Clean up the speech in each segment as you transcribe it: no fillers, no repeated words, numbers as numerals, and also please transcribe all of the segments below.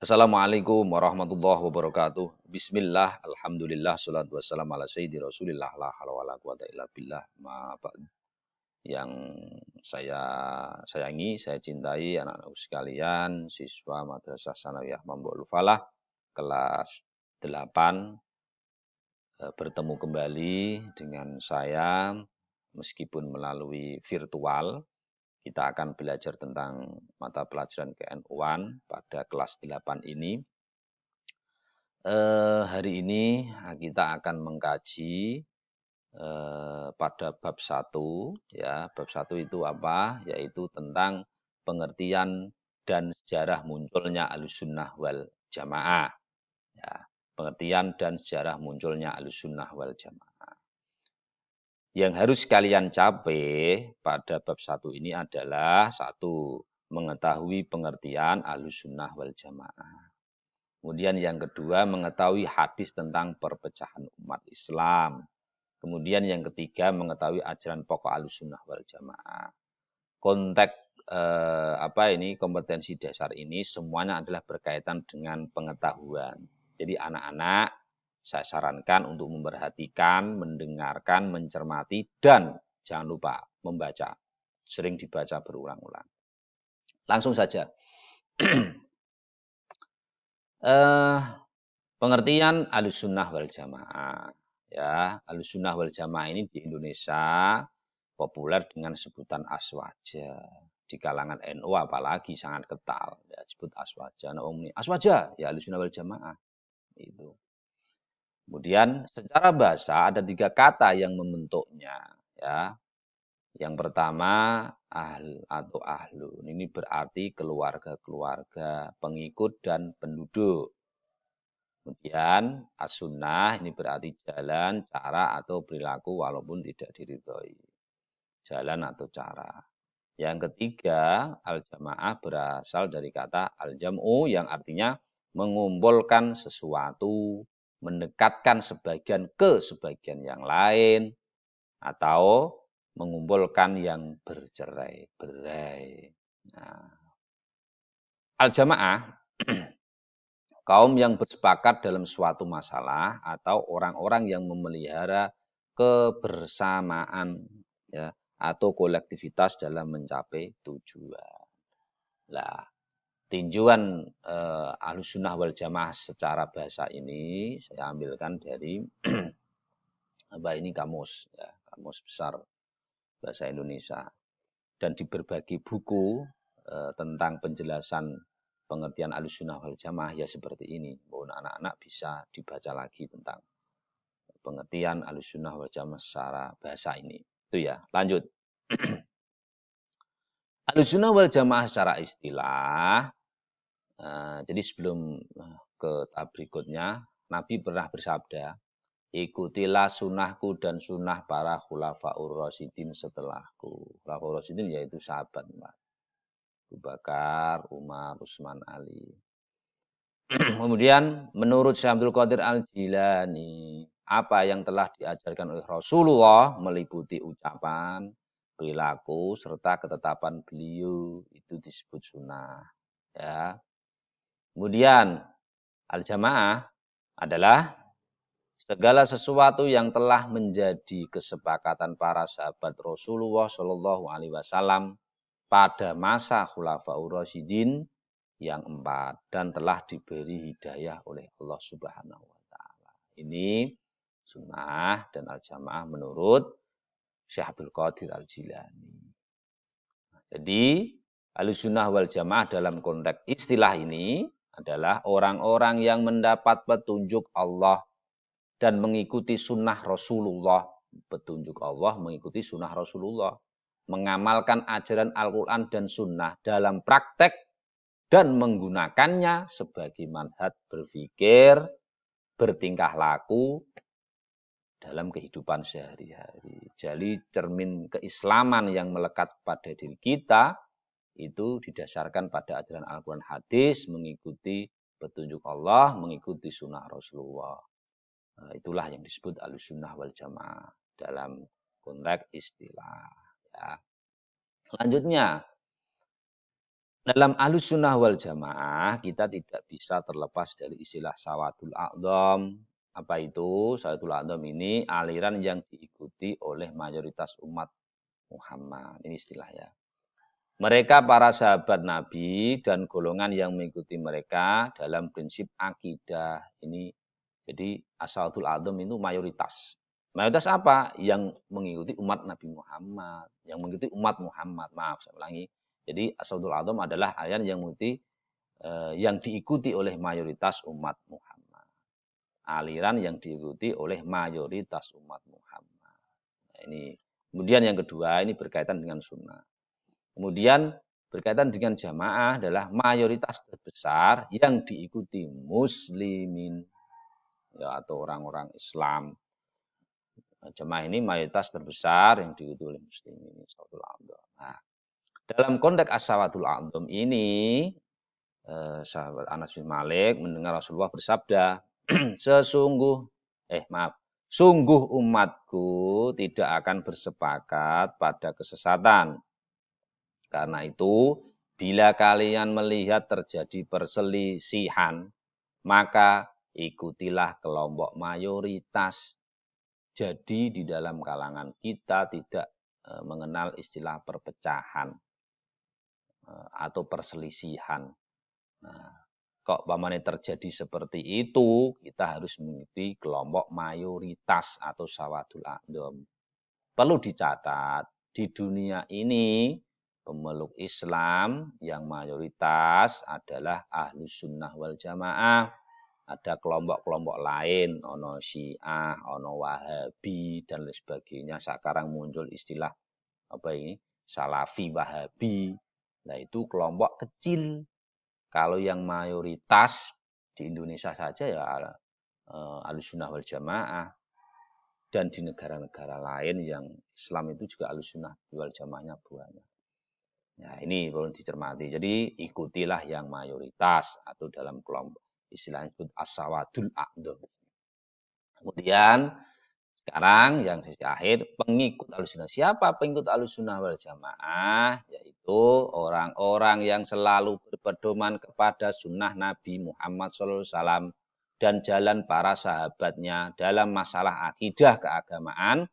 Assalamualaikum warahmatullahi wabarakatuh. Bismillah, alhamdulillah, salatu wassalamu ala sayyidi rasulillah, la hawla wa la quwata illa billah, ma ba'du. Yang saya sayangi, saya cintai anak-anakku sekalian, siswa Madrasah Sanawiyah Mambu'ul Falah, kelas 8, bertemu kembali dengan saya, meskipun melalui virtual. Kita akan belajar tentang mata pelajaran KNU-an pada kelas 8 ini. Hari ini kita akan mengkaji pada bab 1 ya. Bab 1 itu apa? Yaitu tentang pengertian dan sejarah munculnya Ahlussunnah wal Jamaah ya. Pengertian dan sejarah munculnya Ahlussunnah wal Jamaah. Yang harus kalian capai pada bab 1 ini adalah satu, mengetahui pengertian Ahlussunnah wal Jamaah. Kemudian yang kedua, mengetahui hadis tentang perpecahan umat Islam. Kemudian yang ketiga, mengetahui ajaran pokok Ahlussunnah wal Jamaah. Konteks kompetensi dasar ini semuanya adalah berkaitan dengan pengetahuan. Jadi anak-anak saya sarankan untuk memperhatikan, mendengarkan, mencermati, dan jangan lupa membaca. Sering dibaca berulang-ulang. Langsung saja. Pengertian Ahlussunnah wal Jamaah. Ya, Ahlussunnah wal Jamaah ini di Indonesia populer dengan sebutan Aswaja. Di kalangan NU apalagi sangat kental. Ya, disebut Aswaja. Nah, Aswaja, ya Ahlussunnah wal Jamaah. Itu. Kemudian secara bahasa ada 3 kata yang membentuknya. Ya. Yang pertama, ahl atau ahlun. Ini berarti keluarga-keluarga, pengikut dan penduduk. Kemudian as-sunnah ini berarti jalan, cara, atau perilaku walaupun tidak diridhoi. Jalan atau cara. Yang ketiga, al-jamaah berasal dari kata al-jam'u yang artinya mengumpulkan sesuatu, mendekatkan sebagian ke sebagian yang lain, atau mengumpulkan yang bercerai-berai. Nah, al-jamaah kaum yang bersepakat dalam suatu masalah atau orang-orang yang memelihara kebersamaan ya, atau kolektivitas dalam mencapai tujuan. Nah, tinjauan Ahlussunnah wal Jamaah secara bahasa ini saya ambilkan dari kamus ya, kamus besar bahasa Indonesia, dan di berbagai buku tentang penjelasan pengertian Ahlussunnah wal Jamaah ya seperti ini. Mohon anak-anak bisa dibaca lagi tentang pengertian Ahlussunnah wal Jamaah secara bahasa ini. Itu ya. Lanjut. Ahlussunnah wal Jamaah secara istilah. Jadi sebelum ke tahap berikutnya, Nabi pernah bersabda, ikutilah sunnahku dan sunnah para khulafaur rasyidin setelahku. Khulafaur rasyidin yaitu sahabat Abu Bakar, Umar, Utsman, Ali. Kemudian menurut Syekh Abdul Qadir Al-Jilani, apa yang telah diajarkan oleh Rasulullah meliputi ucapan, perilaku, serta ketetapan beliau itu disebut sunnah. Ya. Kemudian al-jamaah adalah segala sesuatu yang telah menjadi kesepakatan para sahabat Rasulullah Shallallahu Alaihi Wasallam pada masa Khulafaur Rasyidin yang 4 dan telah diberi hidayah oleh Allah Subhanahu wa taala. Ini sunnah dan al-jamaah menurut Syekh Abdul Qadir Al-Jilani. Jadi, Ahlussunnah wal Jamaah dalam konteks istilah ini adalah orang-orang yang mendapat petunjuk Allah dan mengikuti sunnah Rasulullah. Petunjuk Allah mengikuti sunnah Rasulullah. Mengamalkan ajaran Al-Quran dan sunnah dalam praktek dan menggunakannya sebagai manhaj berpikir, bertingkah laku dalam kehidupan sehari-hari. Jadi cermin keislaman yang melekat pada diri kita itu didasarkan pada ajaran Al-Quran hadis, mengikuti petunjuk Allah, mengikuti sunnah Rasulullah. Itulah yang disebut Ahlussunnah wal Jamaah dalam konteks istilah. Ya. Selanjutnya, Dalam Ahlussunnah wal Jamaah kita tidak bisa terlepas dari istilah Sawadul A'dham. Apa itu? Sawadul A'dham ini aliran yang diikuti oleh mayoritas umat Muhammad. Ini istilahnya. Mereka para sahabat Nabi dan golongan yang mengikuti mereka dalam prinsip akidah. Ini jadi As-Sawadul A'dham itu mayoritas. Mayoritas apa? Yang mengikuti umat Nabi Muhammad, yang mengikuti umat Muhammad. Maaf, saya ulangi. Jadi As-Sawadul A'dham adalah aliran yang mengikuti yang diikuti oleh mayoritas umat Muhammad. Aliran yang diikuti oleh mayoritas umat Muhammad. Nah, ini. Kemudian yang kedua ini berkaitan dengan sunnah. Kemudian berkaitan dengan jamaah adalah mayoritas terbesar yang diikuti muslimin ya, atau orang-orang Islam. Jamaah ini mayoritas terbesar yang diikuti oleh muslimin. Nah, dalam konteks as-sawadul a'dham ini sahabat Anas bin Malik mendengar Rasulullah bersabda, sungguh umatku tidak akan bersepakat pada kesesatan. Karena itu, bila kalian melihat terjadi perselisihan, maka ikutilah kelompok mayoritas. Jadi di dalam kalangan kita tidak mengenal istilah perpecahan atau perselisihan. Nah, kok pamannya terjadi seperti itu, kita harus mengikuti kelompok mayoritas atau sawadul a'dham. Perlu dicatat, di dunia ini pemeluk Islam yang mayoritas adalah Ahlus Sunnah wal Jamaah. Ada kelompok-kelompok lain, ono Syiah, ono Wahabi dan lain sebagainya. Sekarang muncul istilah apa ini? Salafi Wahabi. Nah, itu kelompok kecil. Kalau yang mayoritas di Indonesia saja ya Ahlus Sunnah wal Jamaah. Dan di negara-negara lain yang Islam itu juga Ahlussunnah wal Jamaahnya banyak. Ya, ini perlu dicermati. Jadi ikutilah yang mayoritas atau dalam kelompok istilahnya disebut as-sawadul a'dham. Kemudian sekarang yang sisi akhir pengikut Ahlussunnah. Siapa pengikut Ahlussunnah wal Jamaah? Yaitu orang-orang yang selalu berpedoman kepada sunnah Nabi Muhammad SAW dan jalan para sahabatnya dalam masalah akidah keagamaan,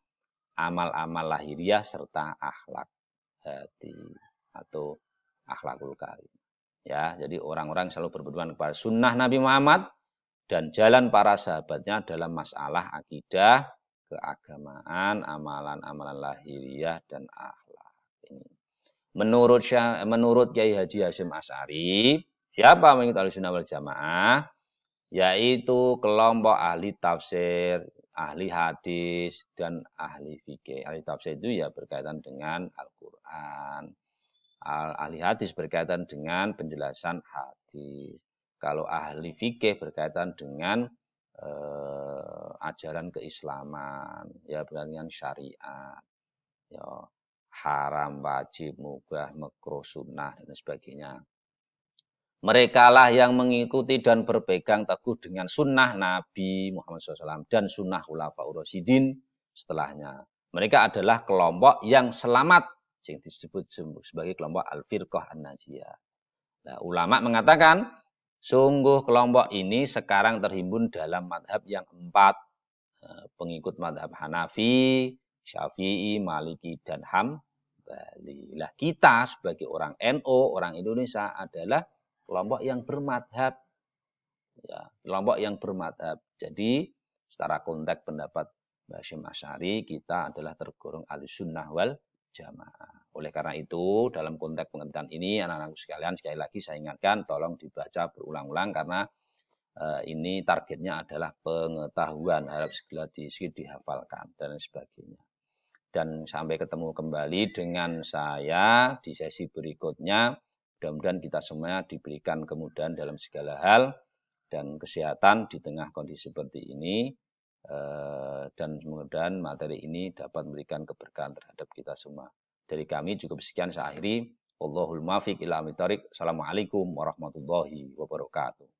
amal-amal lahiriah serta akhlak hati atau akhlakul karim. Ya, jadi orang-orang selalu berpedoman kepada sunnah Nabi Muhammad dan jalan para sahabatnya dalam masalah akidah, keagamaan, amalan-amalan lahiriah dan akhlak. Ini. Menurut Kiai Haji Hasyim Asy'ari, siapa mengikuti Ahlussunnah wal Jamaah? Yaitu kelompok ahli tafsir, ahli hadis, dan ahli fikih. Ahli tafsir itu ya berkaitan dengan Al-Quran. Ahli hadis berkaitan dengan penjelasan hadis. Kalau ahli fikih berkaitan dengan ajaran keislaman, ya berkaitan dengan syariat, ya haram, wajib, mubah, makruh, sunnah, dan sebagainya. Mereka lah yang mengikuti dan berpegang teguh dengan sunnah Nabi Muhammad SAW dan sunnah Khulafaur Rasyidin setelahnya. Mereka adalah kelompok yang selamat, yang disebut sebagai kelompok Al-Firqah An-Najiyah. Nah, ulama mengatakan, sungguh kelompok ini sekarang terhimpun dalam madhab yang 4. Pengikut madhab Hanafi, Syafi'i, Maliki, dan Hambali. Lah kita sebagai orang NU, orang Indonesia adalah kelompok yang bermadhab. Ya, kelompok yang bermadhab. Jadi, secara konteks pendapat Mbah Hasyim Asy'ari, kita adalah tergolong Ahlussunnah wal Jamaah. Oleh karena itu, dalam konteks pengertian ini, anak-anakku sekalian, sekali lagi saya ingatkan, tolong dibaca berulang-ulang karena ini targetnya adalah pengetahuan, harap segera dihafalkan, dan sebagainya. Dan sampai ketemu kembali dengan saya di sesi berikutnya. Mudah-mudahan kita semua diberikan kemudahan dalam segala hal dan kesehatan di tengah kondisi seperti ini. Dan mudah-mudahan materi ini dapat memberikan keberkahan terhadap kita semua. Dari kami cukup sekian, saya akhiri. Wallahul muwaffiq ila aqwamit thoriq. Assalamualaikum warahmatullahi wabarakatuh.